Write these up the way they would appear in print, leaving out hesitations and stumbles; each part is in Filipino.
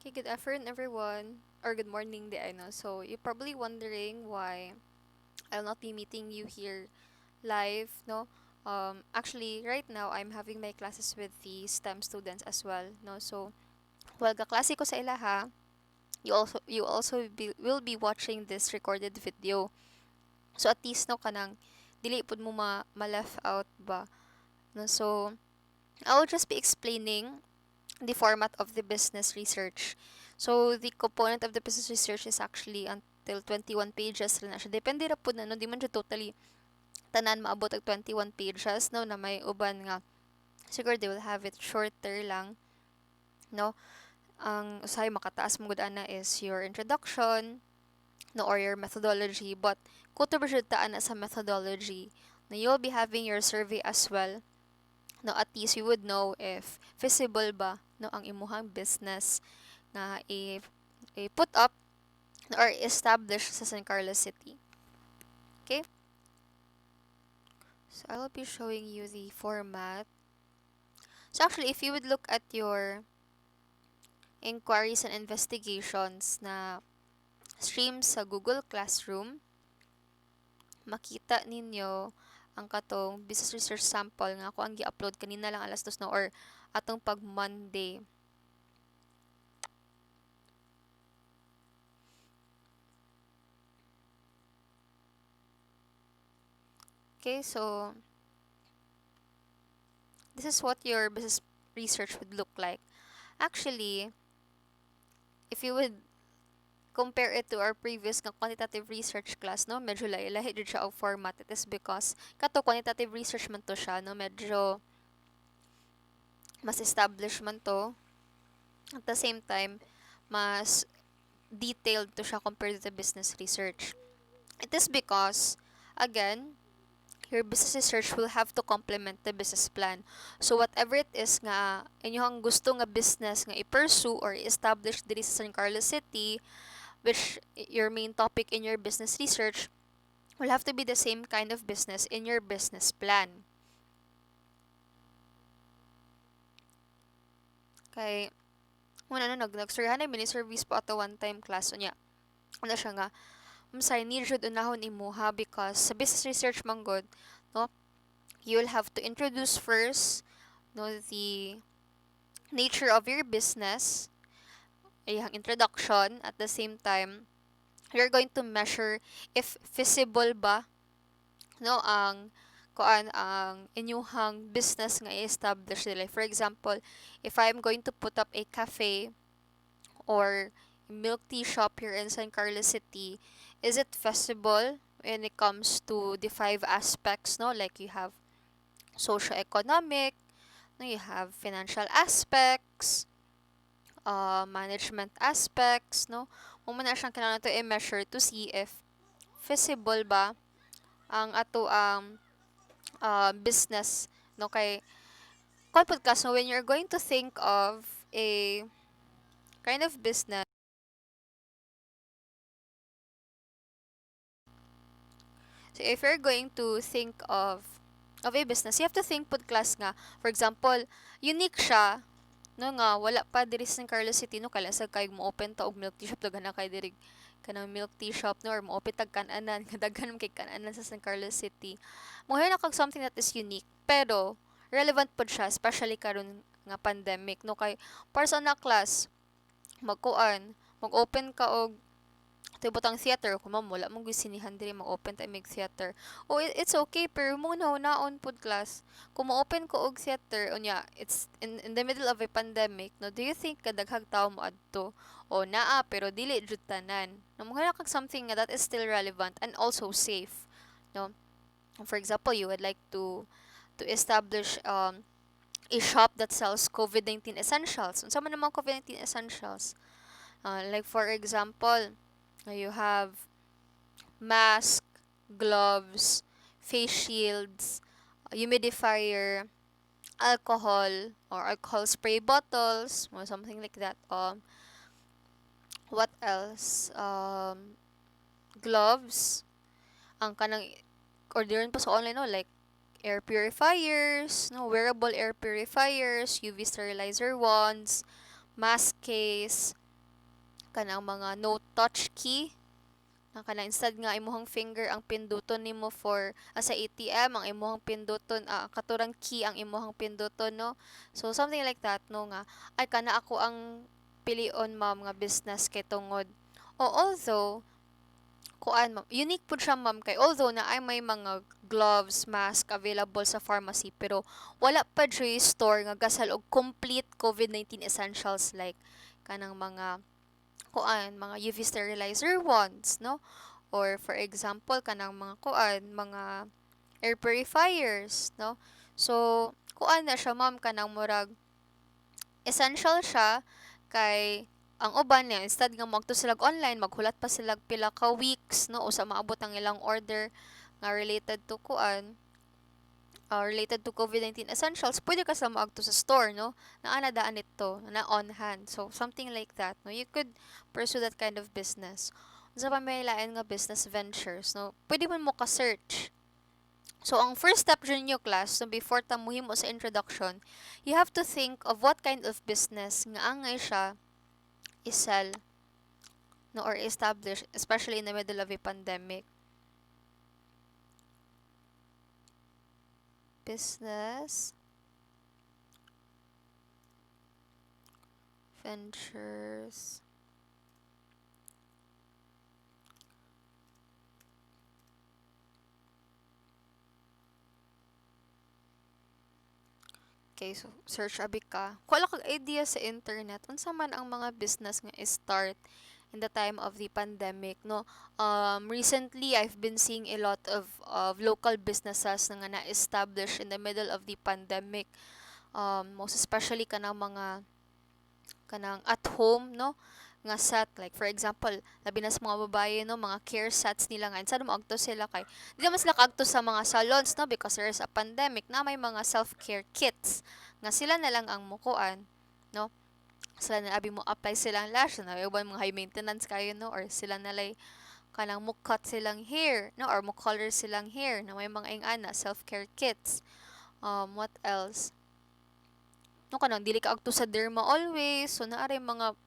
Okay, good afternoon, everyone. Or good morning, di I know. So, you're probably wondering why I'll not be meeting you here live, no? Actually, right now, I'm having my classes with the STEM students as well, no? So, while kaklase ko sa ilaha, will be watching this recorded video. So, at least, no, kanang, dili pud mo ma-left out ba? No? So, I'll just be explaining the format of the business research. So, the component of the business research is actually until 21 pages rin na siya. Depende ra po na, no? Di man siya totally tanan maabot ang 21 pages, no? Na may uban nga. Siguro they will have it shorter lang, no? Ang usahay makataas mo gud ana is your introduction, no? Or your methodology. But, kuto ba siya taan na sa methodology, na you'll be having your survey as well, no? At least you would know if feasible ba, no? Ang imuhang business na i-put up or establish sa San Carlos City. Okay? So I will be showing you the format. So actually, if you would look at your inquiries and investigations na stream sa Google Classroom, makita ninyo ang katong business research sample nga ako ang gi-upload kanina lang alas 2 na or atong pag Monday. Okay, so this is what your business research would look like. Actually, if you would compare it to our previous nga quantitative research class, no, medyo lahi jud siya og format. It is because kato quantitative research man to siya, no, medyo mas established man to. At the same time, mas detailed to siya compared to the business research. It is because, again, your business research will have to complement the business plan. So whatever it is nga inyong gusto nga business nga i-pursue or i-establish diri sa San Carlos City, which your main topic in your business research will have to be the same kind of business in your business plan. Kay muna na nag-surhan na mini-service po ato one time class niya. Ano siya nga, say need jud unahon imuha because sa business research man good, no, you will have to introduce first, no, the nature of your business, iyang introduction. At the same time, you're going to measure if feasible ba, no, ang inyuhang business nga i-establish nila. For example, if I'm going to put up a cafe or milk tea shop here in San Carlos City, is it feasible when it comes to the five aspects, no? Like you have socio-economic, no, you have financial aspects, management aspects, no? Mo na siyang kailangan to i-measure to see if feasible ba ang ato ang business, no, kay kon podcast, so when you're going to think of a kind of business, so if you're going to think of a business, you have to think pod class nga, for example, unique siya, no, nga wala pa diri sa Carlos City, no, kala sa kay mo open ta og milk tea shop daghan na kay diri kanang milk tea shop, no, or mo open tag kan-anan daghan kay kan-anan sa San Carlos City. Mo na kag something that is unique pero relevant pod siya, especially karon nga pandemic, no, kay para sa na class magkuan mag-open ka og tibutang theater kung ma'am wala mong sinihan diri mag-open ta mig theater. O it's okay pero mo naon pod class. Kung mo-open ko og theater unya it's in the middle of a pandemic, no, do you think kadaghang tawo mo adto? O naa pero dili jud tanan. No, mo kag something that is still relevant and also safe, no? For example, you would like to establish a shop that sells COVID-19 essentials. Unsa man namang COVID-19 essentials? Like for example, you have mask, gloves, face shields, humidifier, alcohol or alcohol spray bottles or something like that. What else? Gloves. Ang kanang orderin pa sa online, no, like air purifiers, no, wearable air purifiers, UV sterilizer wands, mask case, kanang mga no touch key na kanang instead nga imuhang finger ang pinduton nimo for sa ATM ang imuhang pinduton katurang key ang imuhang pinduton no. So something like that no nga ay kana ako ang pilion ma'am nga business kay tungod although kuan ma'am, unique pud siya ma'am kay although na ay may mga gloves, mask available sa pharmacy pero wala pa diri store nga gasal og complete COVID-19 essentials like kanang mga kuan, mga UV sterilizer wands, no? Or for example kanang mga kuan, mga air purifiers, no? So kuan na siya ma'am kanang murag essential siya kay ang uban niya instead nga magto sila online maghulat pa sila pila ka weeks no usa maabot ang ilang order nga related to COVID-19 essentials pwede ka sa maagto sa store no naa na daan ito na on hand so something like that no you could pursue that kind of business sa pa may lain nga business ventures no pwede man mo ka search. So, ang first step dyan yung class, no, before ta mo sa introduction, you have to think of what kind of business nga angay siya isell no, or establish, especially in the middle of a pandemic. Business, ventures, okay, so search abi ka. Wala kag idea sa internet. Unsa man ang mga business nga start in the time of the pandemic, no? Recently, I've been seeing a lot of local businesses na nga na-establish in the middle of the pandemic. Most especially kanang at home, no? Nga set like for example labi na sa mga babae no mga care sets nila nga instead mo agto sila kay di naman sila kaagto sa mga salons no because there is a pandemic na may mga self-care kits nga sila na lang ang mukuan no sila na abi mo apply silang lash na uban mga high maintenance kayo no or sila na lay kanang mo cut silang hair no or mo color silang hair na may mga ingana self-care kits what else no kanang dili ka agto sa derma always so naari mga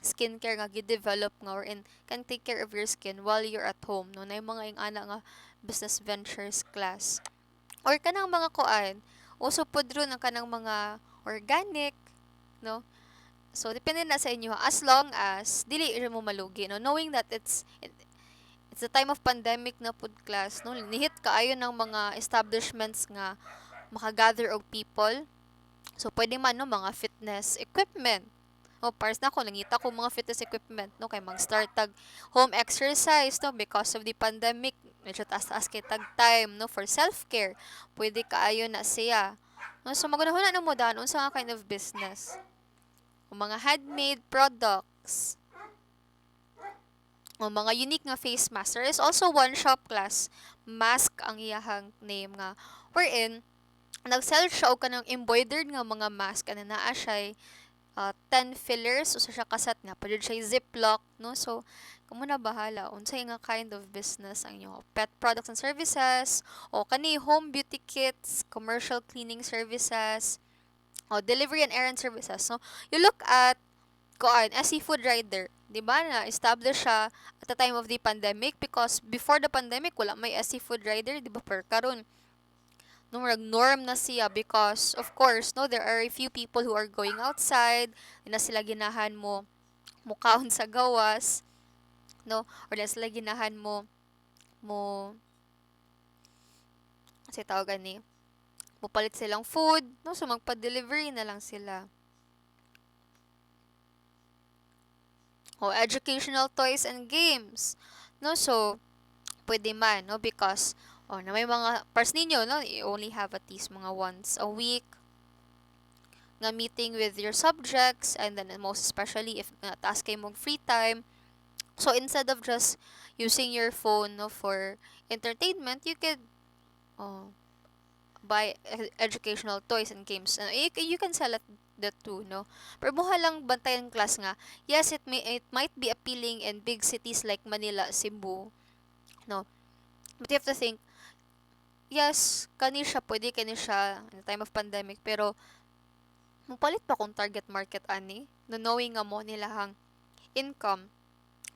skincare nga gi-develop nga or can take care of your skin while you're at home no na mga ingana nga business ventures class or kanang mga kuan uso pud ron ang kanang mga organic no so depende na sa inyo as long as dili ra mo malugi no knowing that it's the time of pandemic na pud class no nihit kaayo ng mga establishments nga makagather og people so pwede man no mga fitness equipment pares na ako, nangita ko mga fitness equipment, no, kay mag-start tag home exercise, no, because of the pandemic, medyo taas-taas kay tag time, no, for self-care, pwede kaayo na siya. No, so, magunahon na mo daan, unsa nga kind of business. O mga handmade products, o mga unique nga face mask. There is also one shop class, mask ang iyahang name nga, wherein, nag-sell siya o kanang embroidered nga mga mask, ano naa siya 10 fillers usa siya kasat nga pwede siya ziplock no so kamo na bahala unsay nga kind of business ang inyo pet products and services o kani home beauty kits commercial cleaning services o delivery and errand services so you look at kuan a seafood rider di ba na establish siya at the time of the pandemic because before the pandemic wala may a seafood rider di ba per karon no norm na siya because of course no there are a few people who are going outside di na sila ginahan mo mukaon sa gawas no or di na sila ginahan mo kasi tawagan ni mupalit silang food no so magpa-delivery na lang sila o educational toys and games no so pwede man no because na may mga pars ninyo no you only have at least mga once a week nga meeting with your subjects and then most especially if taas kay mong free time so instead of just using your phone no for entertainment you could buy educational toys and games you can sell it the two no pero buha lang bantayan class nga yes it might be appealing in big cities like Manila Cebu no but you have to think yes, pwede kani siya in the time of pandemic, pero mupalit pa kung target market ani, no knowing nga mo nila hang income,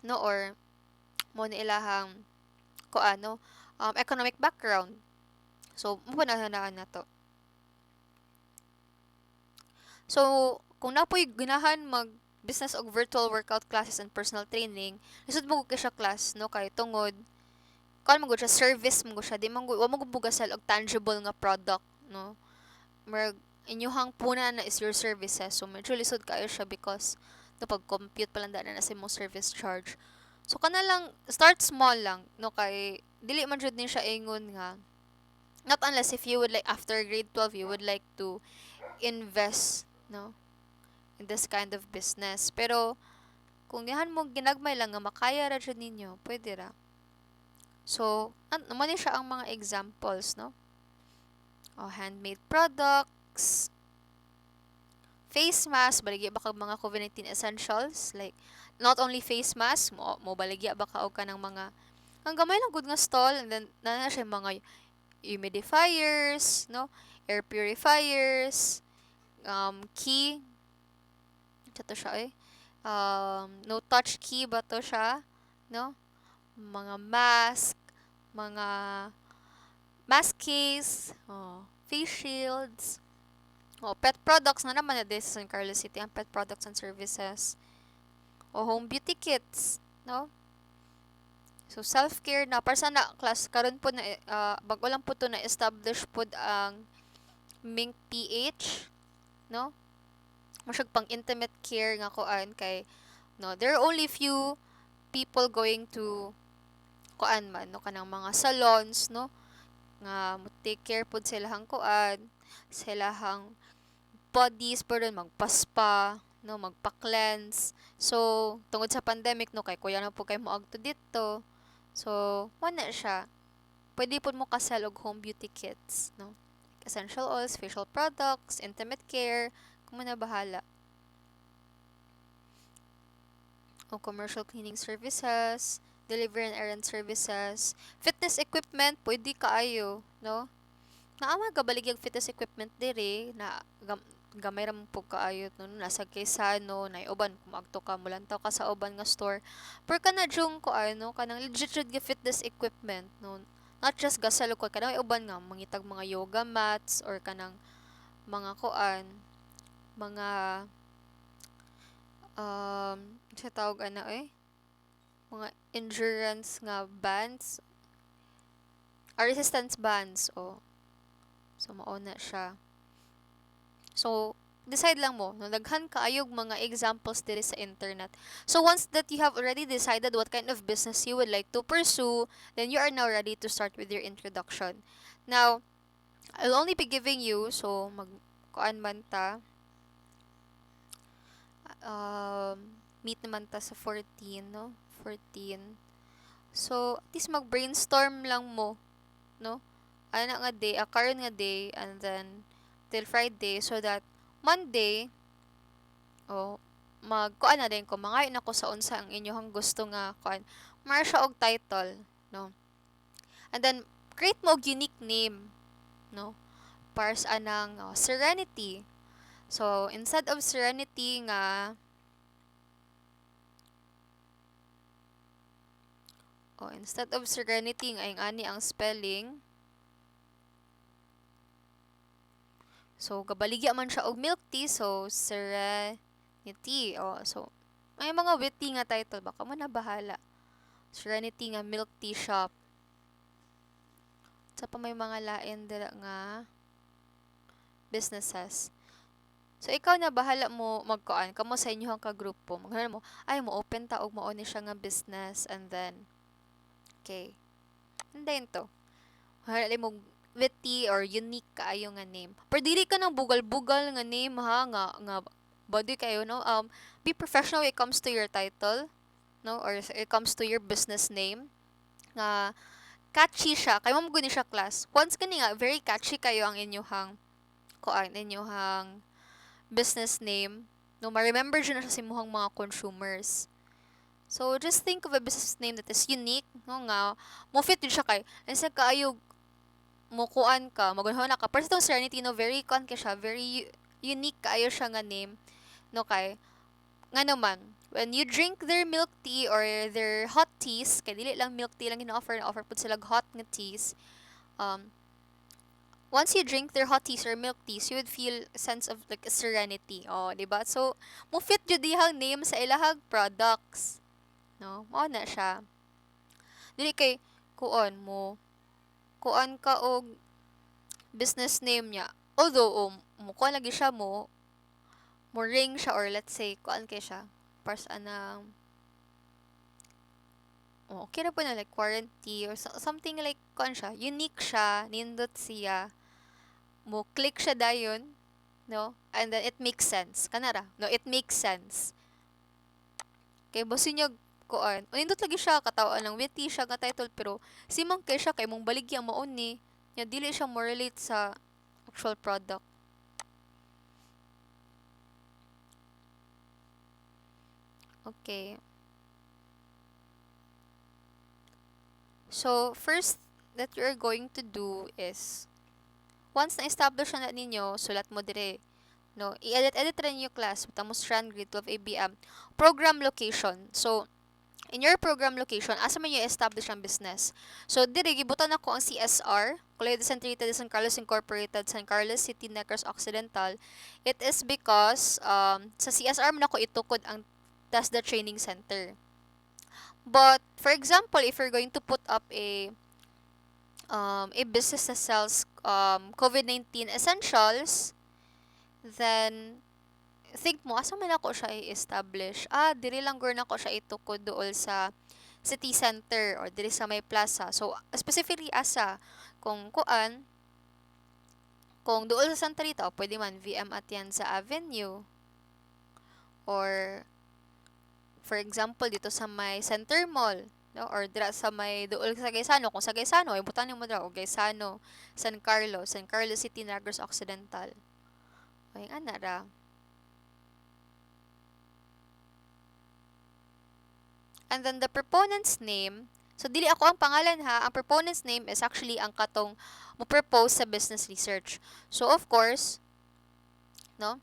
no, or mo na ilahang kuano economic background. So mo na na to. So kung napoy ganahan mag business og virtual workout classes and personal training, lisod mo gud siya class, no, kay tungod kuan mo gud siya, service mo gud siya, di man gud wa mo gud bugasal og tangible nga product, no. Murag inyuhang puna na is your services, so medyo lisod kayo siya because no pag-compute pa lang na sa imong service charge. So kana lang start small lang, no, kay dili man jud ni siya ingon nga not unless if you would like after grade 12 you would like to invest, no, in this kind of business. Pero kung dihan mo ginagmay lang nga makaya ra jud ninyo, pwede ra. So naman ni siya ang mga examples, no. Handmade products, face mask, baligya ba kag mga COVID-19 essentials, like not only face mask, mo baligya ba ka og kanang mga ang gamay lang gud nga stall, and then na siya mga humidifiers, no, air purifiers, key, to siya no touch key ba to siya, no, mga mask, mga mask case, face shields, pet products na naman na this in Carlos City, ang pet products and services, home beauty kits, no. So self-care na para sa na class karon po na bago lang po to na establish pod ang Mink PH, no. Masyag pang intimate care nga kuan kay no there are only few people going to kuan man, no, kanang mga salons, no, nga mo take care pod silahang kuan, silahang bodies pero magpaspa, no, magpa-cleanse. So tungod sa pandemic, no, kay kuya na po kay moagto dito, so wala siya, pwede po mo kasal og home beauty kits, no, essential oils, facial products, intimate care, kung mo na bahala, o commercial cleaning services, delivery and errand services, fitness equipment, pwede kaayo, no. Naama gabalig yung fitness equipment diri na gamay ra mo po kaayo, no, nasa Quezano na uban kung agto ka mulantaw ka sa uban nga store, pero kana jung ko ano kanang legit jud nga fitness equipment, no, not just gasalo ko kanang uban nga mangitag mga yoga mats or kanang mga kuan, mga sa tawag ana mga endurance nga bands or resistance bands, so mao na siya. So decide lang mo, no, daghan kaayog mga examples diri sa internet. So once that you have already decided what kind of business you would like to pursue, then you are now ready to start with your introduction. Now I'll only be giving you, so mag kuan man ta, meet naman ta sa 14, no, 14. So at least mag brainstorm lang mo, no, ana nga day, karon nga day, and then till Friday, so that Monday magkuan na din ko mangayo na ko sa unsa ang inyong gusto nga kuan, mara siya og title, no, and then create mo og unique name, no, para sa anang Serenity. So instead of Serenity nga ang ani ang spelling, so gabaligya man siya og milk tea, so Serenity. So may mga witty nga title, baka mo na bahala. Serenity nga milk tea shop. Sa pa may mga lain dira nga businesses. So ikaw na bahala mo magkuan kamo sa inyong kagrupo. Maghanan mo ay mo open ta og mao ni siya nga business, and then okay. And then to. Hala mo witty or unique kaayo nga name. Pero dili ka nang bugal-bugal nga name ha, nga body kayo, no. Be professional when it comes to your title, no, or it comes to your business name. Nga catchy siya, kay mo guni siya class. Once kani nga very catchy kayo ang inyong business name, no, ma-remember dyan na siya sa imuhang mga consumers. So just think of a business name that is unique, no, nga mo fit din siya kay insa kaayo mo kuan ka, magunahon na ka. Pero itong Serenity, no, very kuan ka siya, very unique kaayo siya nga name, no, kay nga naman When you drink their milk tea or their hot teas, kay dili lang milk tea lang ina-offer, na-offer po sila hot nga teas. Um, Once you drink their hot teas or milk teas, you would feel a sense of like serenity. Oh, di ba? So, mo fit jud dihang name sa ilahag products. No? Mao na siya. Dili kay kuon mo. Kuan ka og business name niya. Although, mo kuan lagi siya mo ring siya or let's say, kuan kay siya. Pars anang okay na po na like quarantine or something like kuan siya. Unique siya, nindot siya. Mo click siya dayon, no? And then it makes sense. Kanara, no? It makes sense. Kay bosin niya kuan. Nindot lagi siya katawaan lang witty siya nga title pero simang kay siya kay mong baligya maon ni. Nya dili siya mo relate sa actual product. Okay. So, first that you're going to do is once na-establish na ninyo, sulat mo dire. No, i-edit rin yung class. Tamo strand grade 12 ABM. Program location. So, in your program location, asa man yung establish ang business. So, dire, gibutan ako ang CSR, Colegio de San Rita de San Carlos Incorporated, San Carlos City, Negros Occidental. It is because, sa CSR man ako itukod ang TASDA Training Center. But, for example, if you're going to put up a business that sells COVID-19 essentials, then think mo asa man ako siya i-establish. Diri lang guro nako siya itukod dool sa city center or diri sa may plaza. So specifically asa kung kuan kung dool sa Santa Rita, pwede man VM Atienza Avenue or for example dito sa may Center Mall, no, or dira sa may dool sa Gaisano, kung sa Gaisano ay butanin mo dira o Gaisano, San Carlos City, Negros Occidental. Ay ana ra. And then the proponent's name, so dili ako ang pangalan ha, ang proponent's name is actually ang katong mo propose sa business research. So of course, no,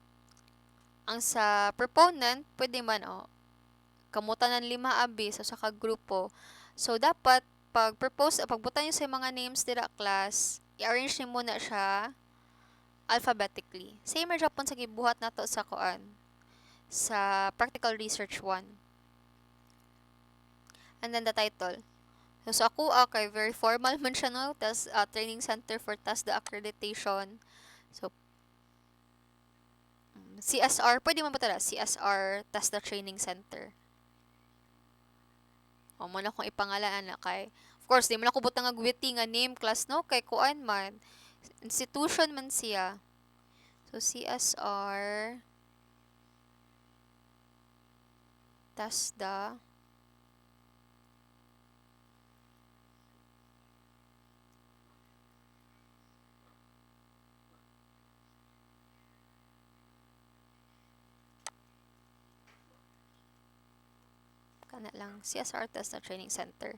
ang sa proponent pwede man kamutan ng 5 abi sa kagrupo. So dapat pagbutan niyo sa mga names dira class, i-arrange niyo muna siya alphabetically. Same ra gyapon sa gibuhat nato sa kuan sa practical research 1. And then the title. So ako kay very formal man siya no, tas training center for TASDA accreditation. So CSR, pwede man ba tala? CSR TASDA Training Center. O mo na kung ipangalaan na kay of course di mo na ko butang nga witty nga name class no kay kuan man institution man siya. So CSR TASDA kana lang CSR TASDA Training Center.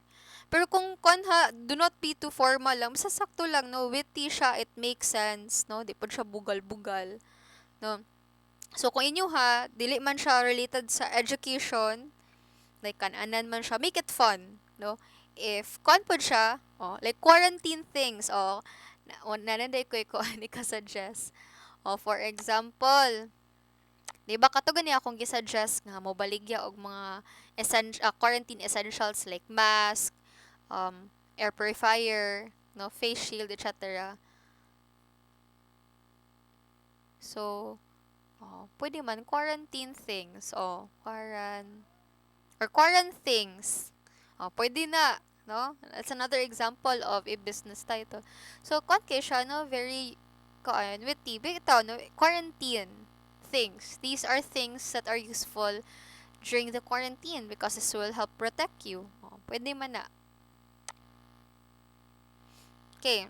Pero kung kuan ha, do not be too formal lang. Basta sakto lang no, witty siya, it makes sense no, di pud siya bugal-bugal no. So kung inyo ha, dili man siya related sa education, like kananan man siya, make it fun, no? If kuan pod siya, like quarantine things, nananday ko ani ka suggest. For example, di ba kato gani akong gisuggest nga mo baligya og mga quarantine essentials like mask, air purifier, no, face shield, etc. So, pwede man quarantine things, or quarantine things. Pwede na, no? That's another example of a business title. So, kwan kay siya, no? Very, witty. Bitaw, no? Quarantine things. These are things that are useful during the quarantine because this will help protect you. Pwede man na. Okay.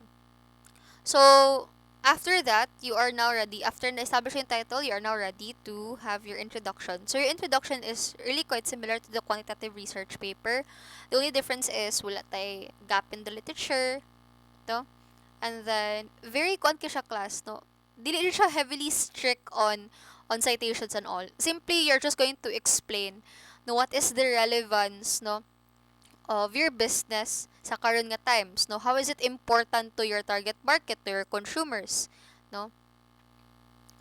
So, after that, you are now ready. After establishing title, you are now ready to have your introduction. So, your introduction is really quite similar to the quantitative research paper. The only difference is wala tay gap in the literature, no? And then, very kuan siya class, no? Dili siya heavily strict on citations and all. Simply, you're just going to explain no, what is the relevance, no, of your business sa karon nga times, no? How is it important to your target market, to your consumers, no?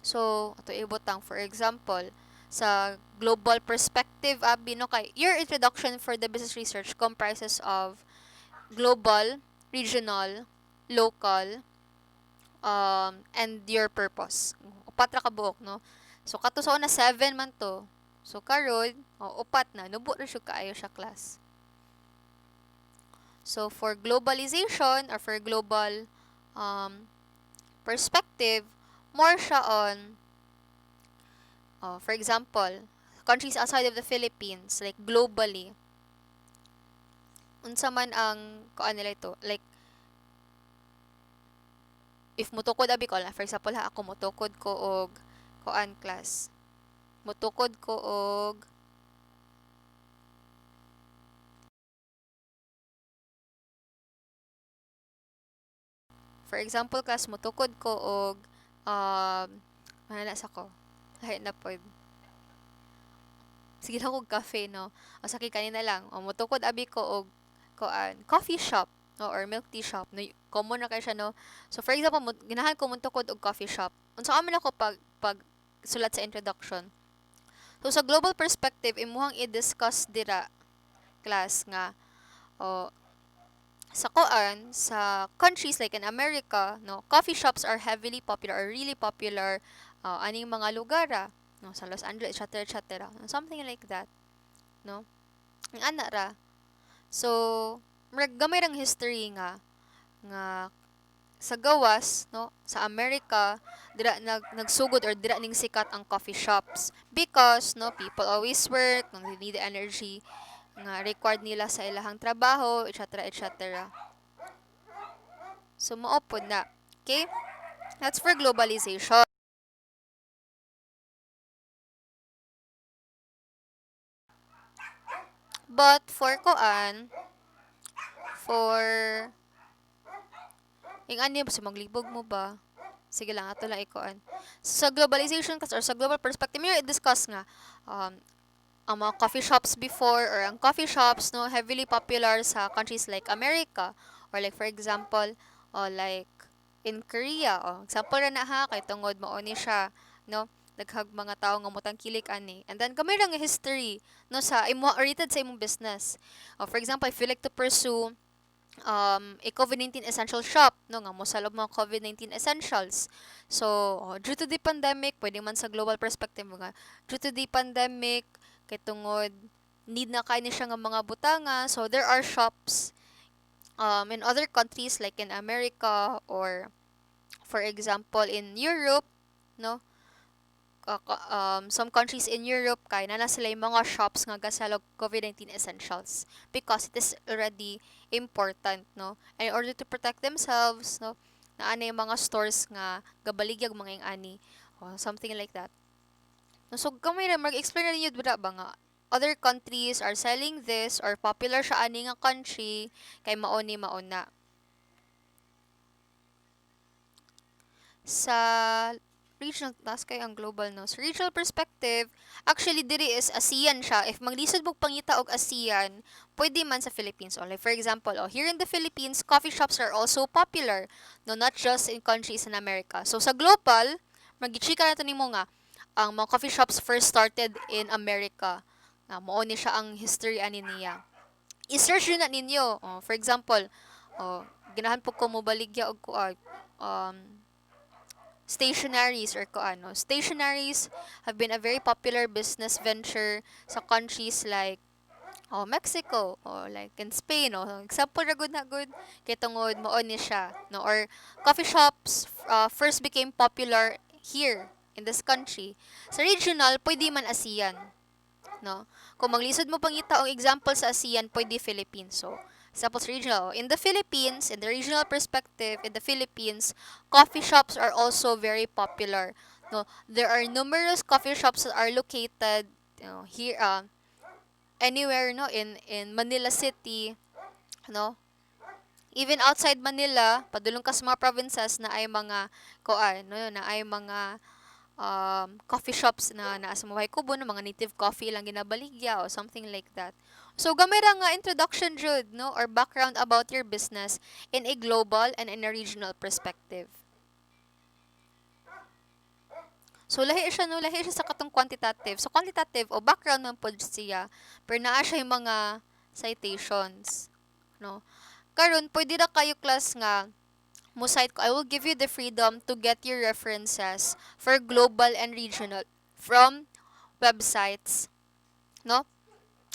So, ato ibutang for example, sa global perspective abi no, kay your introduction for the business research comprises of global, regional, local, and your purpose. Upat ra ka buok, no? So kato sa una 7 man to. So karon, upat na nubo ra siya kaayo siya class. So for globalization or for global um, perspective, more siya on, for example, countries outside of the Philippines, like globally. Unsa man ang kuan nila ito, like if mutukod abi ko, for example ha, ako mutukod ko og kuan class. Mutukod ko og for example class mutukod ko og ano na sa ko. Lahi na pod. Sige lang kog cafe, no. O sakit kanina lang. O mutukod abi ko og kuan coffee shop, no, or milk tea shop, no. Common na kay siya, no. So for example, ganahan ko mutukod og coffee shop. Unsa man ako pag sulat sa introduction. So sa global perspective imuhang i-discuss dira class nga o sa kuan sa countries like in America, no, coffee shops are heavily popular or really popular aning mga lugar, no, sa Los Angeles, etc., etc., something like that, no. Ang ana ra. So gamay rang history nga sa gawas, no, sa America dira nagsugod or dira ning sikat ang coffee shops because, no, people always work, no, they need the energy nga required nila sa ilahang trabaho, etc., etc. So mao pod na. Okay? That's for globalization. But for kuan, for yung ano ba, maglibog mo ba? Sige lang, ato lang ikuan. Sa globalization kasi or sa global perspective, may discuss nga um, ang mga coffee shops before or ang coffee shops, no, heavily popular sa countries like America or like for example like in Korea, example ra na ha kay tungod mao ni siya, no, daghang mga tao nga motangkilik ani, and then gamay ra nga history, no, sa imo related sa imong business. For example, if you like to pursue a COVID-19 essential shop, no, nga mosalog mga COVID-19 essentials. So due to the pandemic, pwede man sa global perspective nga due to the pandemic kay tungod need na kay ni siya nga mga butanga, so there are shops in other countries like in America or for example in Europe, no, some countries in Europe kay na sila yung mga shops nga gasalog COVID-19 essentials because it is already important, no, and in order to protect themselves, no, na ana yung mga stores nga gabaligyag mga yung ani, something like that, no. So gamay ra mag-explain na ninyo dira ba nga other countries are selling this or popular siya ani nga country kay mao ni mauna sa regional task kay ang global, no. Sa regional perspective, actually diri is ASEAN siya. If maglisod mo pangita og ASEAN, pwede man sa Philippines. Like for example, here in the Philippines, coffee shops are also popular, no, not just in countries in America. So sa global, magichika na to nimo nga ang mga coffee shops first started in America. Mao ni siya ang history ani niya. I-search yun na ninyo. For example, ganahan po ko mo baligya og stationaries or ano. Stationaries have been a very popular business venture sa countries like Mexico or like in Spain, example ra gud na gud kay tungod mao ni siya, no, or coffee shops first became popular here in this country. Sa regional pwede man ASEAN, no. Kung maglisod mo pangita og example sa ASEAN pwede Philippines. So examples regional. In the Philippines, in the regional perspective, in the Philippines, coffee shops are also very popular. No, there are numerous coffee shops that are located, here, anywhere, no, in Manila City, no. Even outside Manila, padulong ka sa mga provinces na ay mga kuan, no, na ay mga coffee shops na naa sa Maway Kubo, no, mga native coffee lang ginabaligya o something like that. So gamay ra nga introduction jud, no, or background about your business in a global and in a regional perspective. So lahi siya, no, lahi siya sa katong quantitative. So quantitative o background man pod siya, pero naa siya yung mga citations, no. Karon pwede ra kayo class nga mo cite ko. I will give you the freedom to get your references for global and regional from websites, no?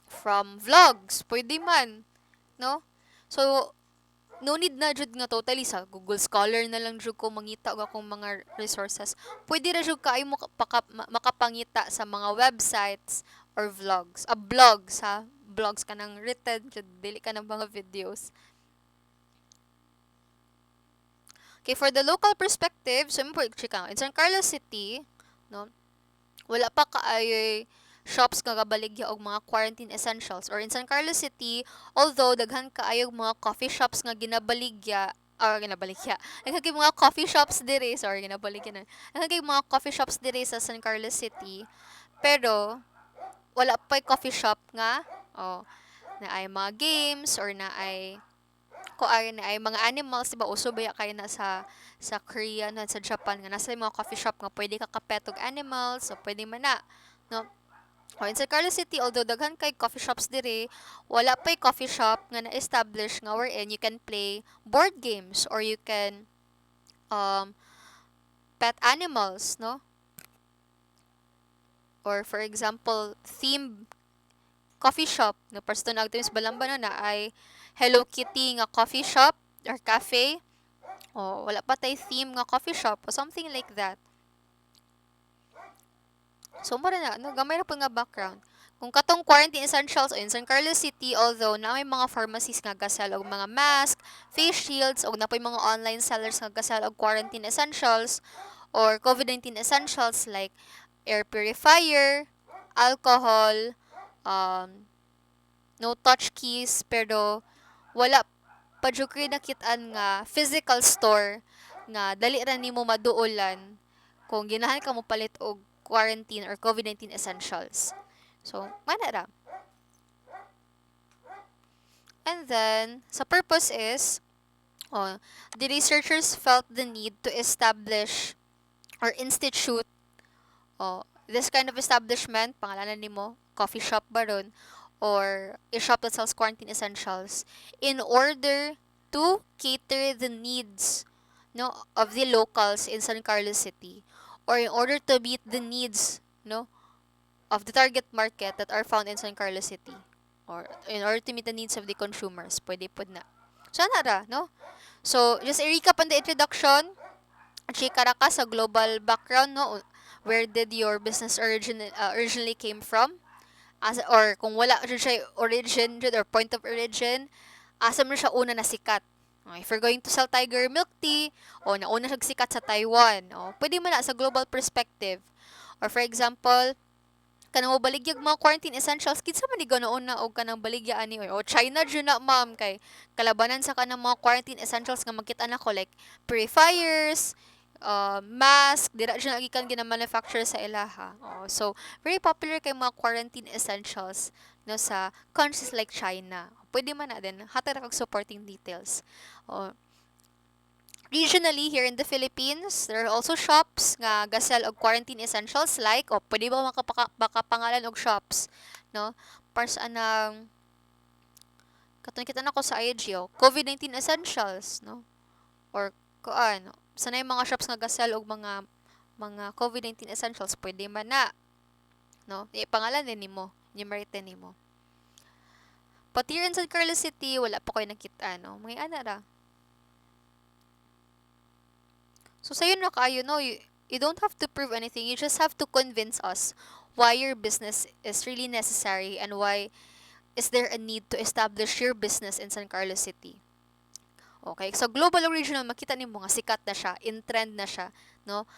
From vlogs, pwede man, no? So, no need na jud nga totally sa Google Scholar na lang jud ko mangita og akong mga resources. Pwede ra jud kaayo mo makapangita sa mga websites or vlogs. Blogs ha. Blogs ka ng written jud, dili ka ng mga videos. Okay, for the local perspective, so mo chika, in San Carlos City, no, wala pa kaayoy shops nga gabaligya og mga quarantine essentials, or in San Carlos City, although daghan kaayo mga coffee shops nga ginabaligya or ginabaligya. Daghan kay mga coffee shops dire, sorry, ginabaligya na. Daghan kay mga coffee shops dire sa San Carlos City, pero wala pa coffee shop nga oh, na ay mga games or na ay kuan na ay mga animals, diba uso baya kayo na sa Korea na sa Japan nga nasa mga coffee shop nga pwede ka kapet og animals, so pwede man na, no. O in sa Carlos City, although daghan kay coffee shops dire, wala pa'y coffee shop nga na-establish nga wherein you can play board games or you can um pet animals, no. Or for example, theme coffee shop nga pasto na agto sa Balamba no, na ay Hello Kitty nga coffee shop or cafe. O wala pa tay theme nga coffee shop or something like that. So mura na, no, gamay ra po nga background. Kung katong quarantine essentials o in San Carlos City, although na may mga pharmacies nga gasal og mga mask, face shields, og na po mga online sellers nga gasal og quarantine essentials or COVID-19 essentials like air purifier, alcohol, um, no touch keys, pero wala pa jud ko'y nakitaan nga physical store nga dali ra nimo maduolan kung ginahan ka mo palit og quarantine or COVID-19 essentials. So, mana ra. And then, sa purpose is, the researchers felt the need to establish or institute this kind of establishment, pangalanan nimo, coffee shop ba ron, or a shop that sells quarantine essentials, in order to cater the needs, no, of the locals in San Carlos City, or in order to meet the needs, no, of the target market that are found in San Carlos City, or in order to meet the needs of the consumers. Pwede po na. So, ano ra, no? So, just a recap on the introduction. Chika ra ka sa global background, no? Where did your business originally came from? Or kung wala siya origin or point of origin, asa mo siya una na sikat. Okay, if you're going to sell Tiger Milk Tea, nauna siya sikat sa Taiwan. Pwede mo na sa global perspective. Or for example, kanang mo baligyag mga quarantine essentials, kinsa man ni ganauna og kanang baligya ani o China jud na ma'am kay kalabanan sa kanang mga quarantine essentials nga makita na ko like purifiers, mask, dira dyan nagikan gina-manufacture sa ilaha. So, very popular kay mga quarantine essentials no sa countries like China. Pwede man na din. Hatag kag supporting details. Regionally, here in the Philippines, there are also shops nga gasel og quarantine essentials like, pwede ba makapangalan og shops, no? Para sa anang, katong kita na ko sa IG, COVID-19 essentials, no? Or, kuan, sanay mga shops nga gasel og mga COVID-19 essentials, pwede man na, no? Pangalan din nimo, numerate nimo. Pati rin sa Carlos City, wala pa koy nakita, no? Mga ana ra. So, sa'yo na kayo, no? You don't have to prove anything. You just have to convince us why your business is really necessary and why is there a need to establish your business in San Carlos City. Okay, so global or regional, makita nimo nga sikat na siya, in trend na siya, no?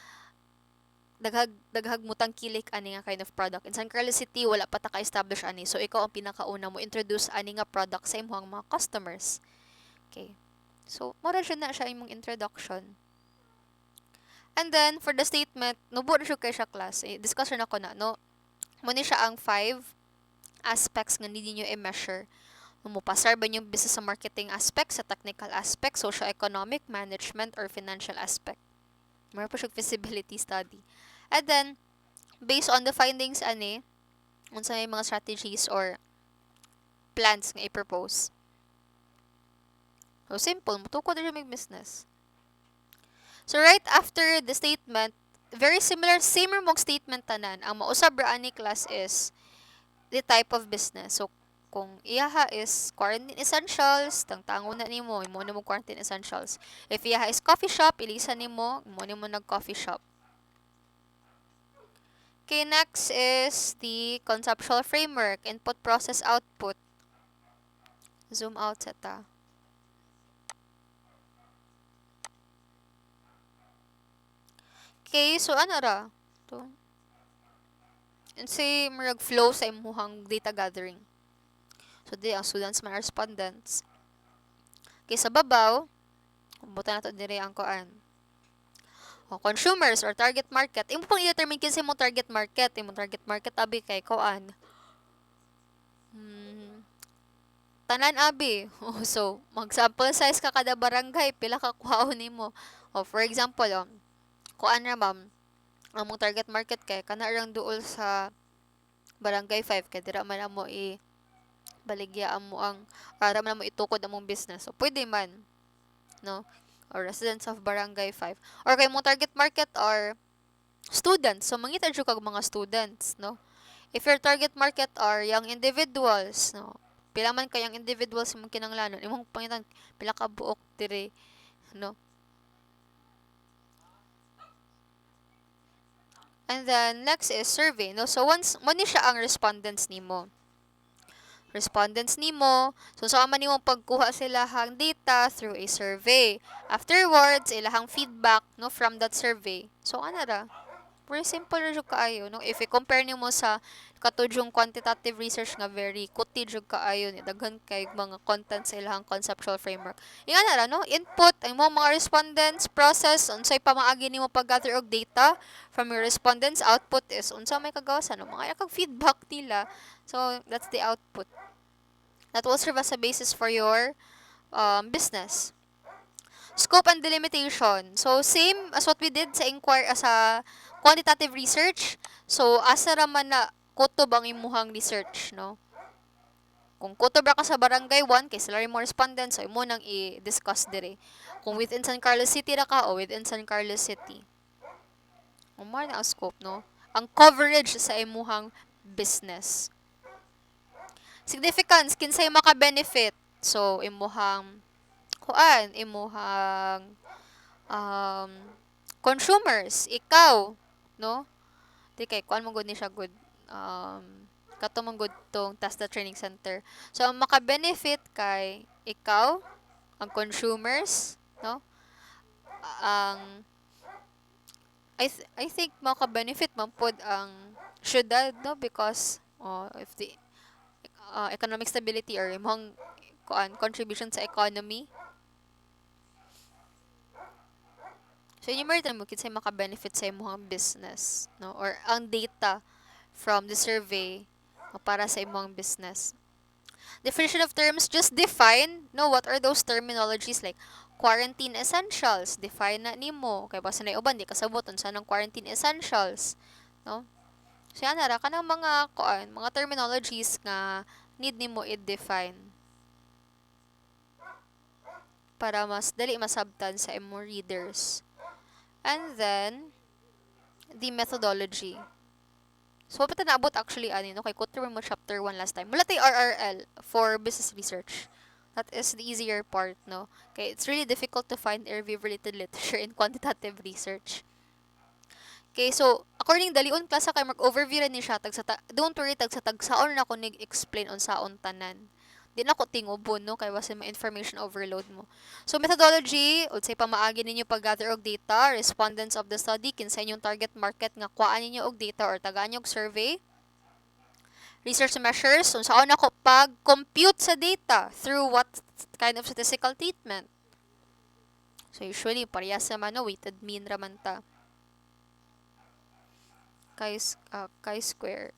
Daghag mutang kilik ani nga kind of product. In San Carlos City, wala pa ta ka-establish ani. So, ikaw ang pinakauna mo introduce ani nga product sa imong mga customers. Okay. So, mura siya na siya imong introduction. And then, for the statement, nubo na siya kay siya class. Discussion ako na, no? Muna siya ang 5 aspects nga need niyo i-measure. Mupasar ba yung business sa marketing aspect, sa technical aspect, socio-economic, management, or financial aspect. Meron pa siya feasibility study. And then, based on the findings, unsa may mga strategies or plans nga i-propose. So, simple. Mutukod na siya may business. So, right after the statement, very similar, same mong statement tanan. Ang mausab ra ani class is the type of business. So, kung iyaha is quarantine essentials, tangtango na nimo, imo na mo quarantine essentials. If iyaha is coffee shop, ilisa nimo, imo na mo nag-coffee shop. Okay, next is the conceptual framework, input, process, output. Zoom out sa ta. Okay, so ano ra? To. And say, marag flow sa imuhang data gathering. So, di ang students man respondents. Okay, sa babaw, buta na to dire ang koan. O, consumers or target market. Imo pang i-determine kinsa mo target market. Imo target market abi kay koan. Tanan abi. So, mag-sample size ka kada barangay, pila ka kuhaon nimo. O, for example, kuan ra ma'am, among target market kay kana rang duol sa barangay 5 kay dira man amo baligya amo ang para man mo itukod among business. So, pwede man, no? Or residents of barangay 5. Or kay mong target market or students. So, mangita jud kag mga students, no? If your target market are young individuals, no? Pila man kayang individuals imong kinahanglanon, imong pangitan pila ka buok dire, no? And then next is survey, no? So once mo ni siya ang respondents nimo. So sama nimo pagkuha sila hang data through a survey. Afterwards, ilahang feedback no from that survey. So ano ra? Very simple ra jud kaayo no if i-compare nimo sa katudjong quantitative research nga very kuti jud kaayo ni daghan kay mga content sa ilahang conceptual framework. Ingon na ra no input ang mga respondents, process unsay pamaagi nimo pag-gather og data from your respondents, output is unsa may kagawasan no mga kag feedback nila. So that's the output. That will serve as a basis for your business. Scope and delimitation. So, same as what we did sa quantitative research. So, asa raman na kutob ang imuhang research, no? Kung kutob ra ka sa barangay 1, kay sila rin mo respondents, so imo nang i-discuss dire. Kung within San Carlos City ra ka o within San Carlos City. Umar na ang scope, no? Ang coverage sa imuhang business. Significance, kinsay maka-benefit. So, imuhang um, consumers, ikaw, no? Di kay, kuan mo good ni siya good. Kato mong good tong TASDA Training Center. So, ang maka-benefit kay ikaw, ang consumers, no? Ang, I think maka-benefit man pod ang syudad, no? Because, if the economic stability or imong contribution sa economy. So, enumerate mo kinsay maka-benefit sa imong business, no? Or ang data from the survey para sa imong business. Definition of terms, just define, no, what are those terminologies like quarantine essentials, define na nimo. Kay basta na uban, di kasabot unsa nang quarantine essentials, no? So, yan ra kanang mga terminologies nga need nimo i-define para mas dali masabtan sa imong readers. And then, the methodology. So, pata naabot actually, no, kay Kutter mo chapter 1 last time. Mula tayo RRL for business research. That is the easier part, no? Okay, it's really difficult to find review-related literature in quantitative research. Okay, so, according dalion klasa kay mag-overview rin ni siya, don't worry, tagsaon na ko nag-explain on saon tanan. Di na ko tingubon, no? Kaya wasin ma information overload mo. So, methodology, unsay pamaagi ninyo pag-gather og data, respondents of the study, kinsa inyong target market nga kuhaan ninyo og data or tagaan nyo og survey. Research measures, unsaon ako pag-compute sa data through what kind of statistical treatment. So, usually, parehas naman, no? Weighted mean raman ta. chi-square.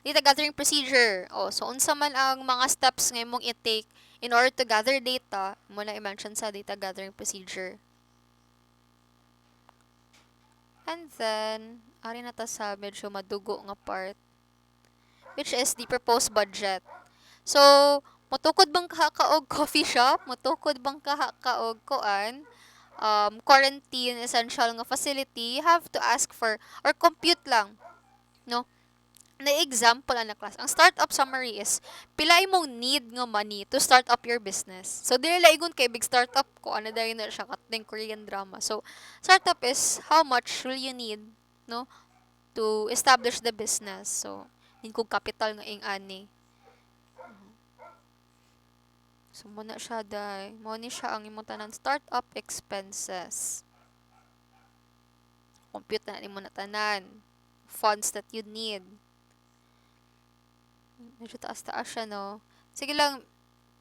Data gathering procedure. Oh, so unsa man ang mga steps nga imong i-take in order to gather data, mo na i-mention sa data gathering procedure. And then, ari na ta sa medyo madugo nga part, which is the proposed budget. So, mutukod bang kaha ka og coffee shop? Mutukod bang kaha ka og kuan? Quarantine essential nga facility, you have to ask for or compute lang, no? Na example ana class. Ang startup summary is pila imong need nga money to start up your business. So dili laigon kay big startup ko ano dayon na siya katning Korean drama. So startup is how much will you need, no, to establish the business. So din kog capital nga ing ani. So mo na siya day. Mo ni siya ang imong tanan startup expenses. Compute na nimo na tanan. Funds that you need. Medyo taas-taas siya, no? Sige lang,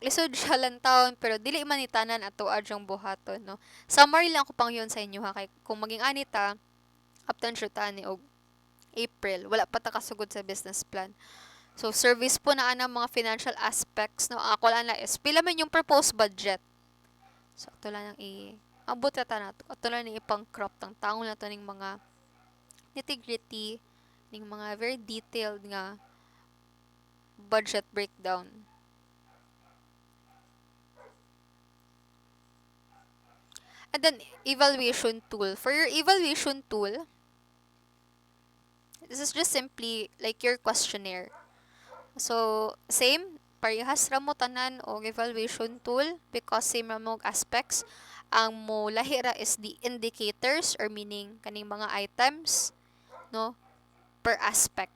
lisod siya lang taon, pero dili man ni tanan ato adyang buhaton, no? Summary lang ko pang yun sa inyo, ha? Kay kung maging anita, upton siya ta ni og April, wala pa ta kasugod sa business plan. So, service po na anang mga financial aspects, no? Ako lang na is, pila man yung proposed budget. So, ato lang abot na ta na to. Ato lang ipang crop tang taong na to ning mga nitty-gritty, ning mga very detailed nga budget breakdown. And then, evaluation tool. For your evaluation tool, this is just simply like your questionnaire. So, same, parehas ra mo tanan og evaluation tool because same ra mo og aspects. Ang mo lahira is the indicators or meaning kaning mga items, no, per aspect.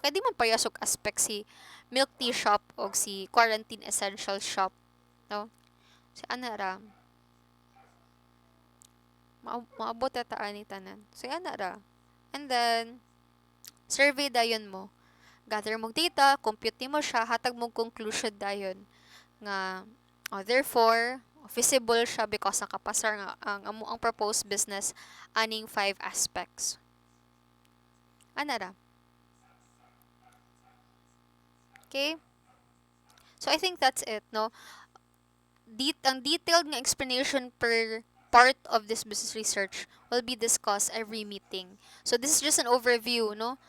Kaya di man parehas og aspect si milk tea shop o si quarantine essential shop, no? Si ana ra, maabot ta ani tanan. Si ana ra. And then, survey dayon mo. Gather mong data, compute mo siya, hatag mong conclusion dayon nga therefore feasible siya because nakapasar nga ang proposed business aning 5 aspects. Ana ra. Okay? So I think that's it, no? Ang detailed nga explanation per part of this business research will be discussed every meeting. So this is just an overview, no?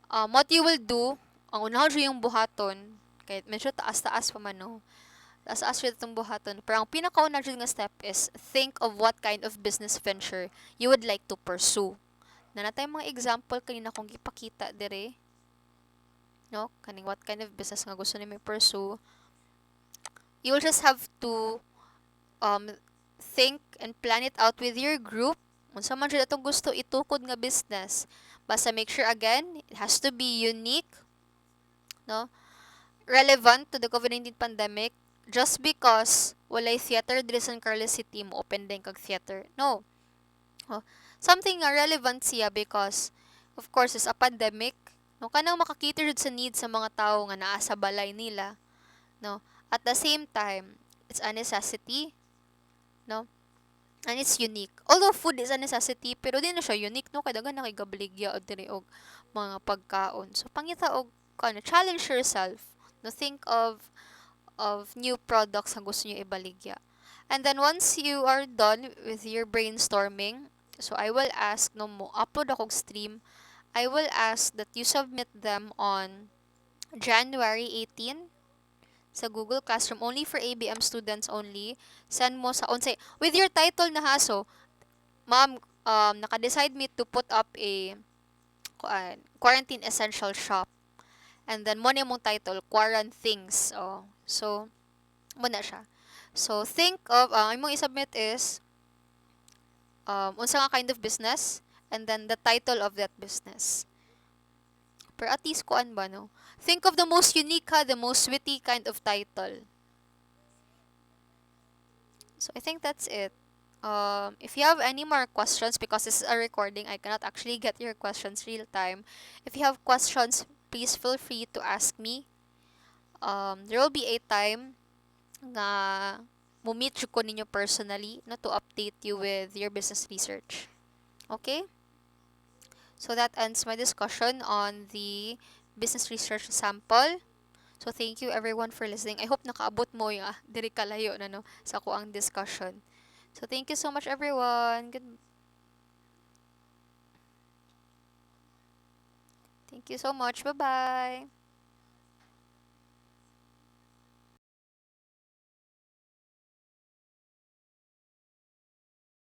What you will do, ang unahon siya yung buhaton, kahit medyo taas-taas pa man, no? Taas-taas siya itong buhaton. Pero ang pinakauna dyan nga step is think of what kind of business venture you would like to pursue. Na natay mga example kanina kong ipakita dire, no? Kaning what kind of business nga gusto niyo pursue. You will just have to think and plan it out with your group. Unsa man jud atong gusto itukod nga business. Basta make sure again, it has to be unique, no? Relevant to the COVID-19 pandemic. Just because walay theater diri sa Carlos City mo open din kag theater. No. Something nga relevant siya because of course is a pandemic. No, kanang makakater sa needs sa mga tao nga naa sa balay nila, no? At the same time, it's a necessity, no? And it's unique. Although food is a necessity, pero di na siya unique, no? Kaya dagan na kay gabaligya o diri og mga pagkaon. So pangita og challenge yourself. No, think of new products nga gusto niyo ibaligya. And then once you are done with your brainstorming, so I will ask no mo upload akong stream. I will ask that you submit them on January 18 sa Google Classroom only for ABM students only. Send mo sa unsay with your title na ha. So, ma'am, naka-decide me to put up a quarantine essential shop. And then mo na mong title, Quarantines. Oh. So, mo na siya. So, think of, ang imong i-submit is unsa nga kind of business and then the title of that business. Pero at least kuan ba, no? Think of the most unique, the most witty kind of title. So, I think that's it. If you have any more questions, because this is a recording, I cannot actually get your questions real time. If you have questions, please feel free to ask me. There will be a time nga mo meet jud ko ninyo personally no to update you with your business research. Okay? So that ends my discussion on the business research sample. So thank you everyone for listening. I hope nakaabot mo yung diri kalayo na no sa ko ang discussion. So thank you so much everyone. Thank you so much. Bye-bye.